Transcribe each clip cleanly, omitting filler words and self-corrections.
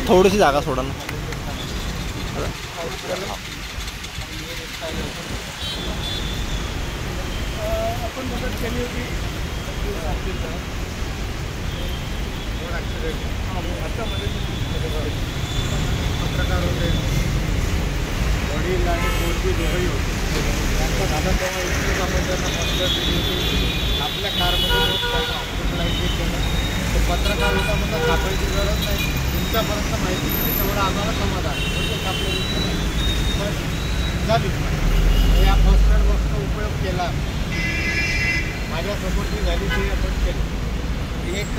थोडीशी जागा सोडा ना. आपण मदत केली होती पत्रकार होते, वडील आणि पोरगी दोघंही होते. त्यांचा झाला तेव्हा इतकंच आपण त्यांना मदत दिली होती. आपल्या कारमध्ये त्यांना हॉस्पिटलाइज केलं. तो पत्रकार होता म्हणून सापडायची गरज नाही, तुमच्यापर्यंत माहिती दिली तेवढं आम्हाला समाधान म्हणजे आपल्या पण झाली. या फर्स्ट एड बॉक्सचा उपयोग केला, माझ्यासमोर जी झाली ती आपण केली. एक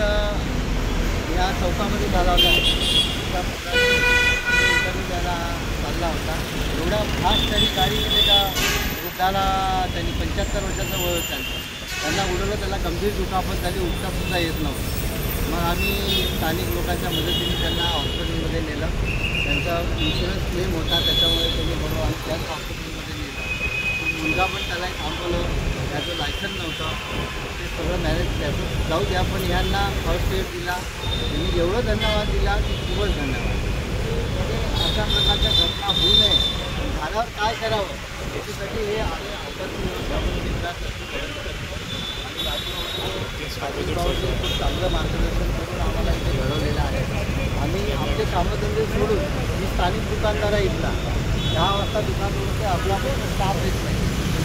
या चौकामध्ये झाला होता, त्याला चालला होता एवढा फास्ट आणि गाडी का वृद्धाला त्यांनी 75 वर्षाचं वय त्यांना उडवलं, त्याला गंभीर दुखापत झाली, उठतासुद्धा येत नव्हतं. मग आम्ही स्थानिक लोकांच्या मदतीने त्यांना हॉस्पिटलमध्ये नेलं. त्यांचा इन्शुरन्स क्लेम होता त्याच्यामुळे त्यांनी बरोबर आम्ही त्याच हॉस्पिटलमध्ये नेलं. मुलगा पण त्याला थांबवलं, त्याचं लायसन नव्हतं, ते सगळं मॅनेज त्याचं जाऊ द्या. पण ह्यांना फर्स्ट एड दिला, त्यांनी एवढं धन्यवाद दिला की खूपच धन्यवाद. अशा प्रकारच्या घटना होऊ नये, झाल्यावर काय करावं याच्यासाठी हे आले राजूभाऊचे खूप चांगलं मार्गदर्शन करून आम्हाला इथे घडवलेलं आहे. आम्ही आमचे कामधंदे सोडून मी स्थानिक दुकानदार आहे इथला, 10 वाजता दुकान उघडते, आपला पण स्टाफ येत नाही,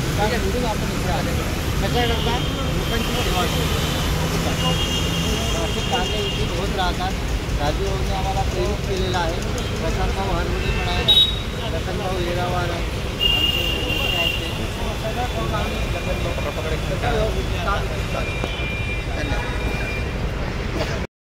दुकान सोडून आपण इथे आले. कशाकरता लोकांची सेवा करतो. असे कार्य इथे होत राहतात. राजूभाऊने आम्हाला प्रेरित केलेलं आहे. प्रशांतभाऊ हरवडे पण आहे, प्रशांतभाऊ येरावार आहे, आमचे आहेत ते सगळं आम्ही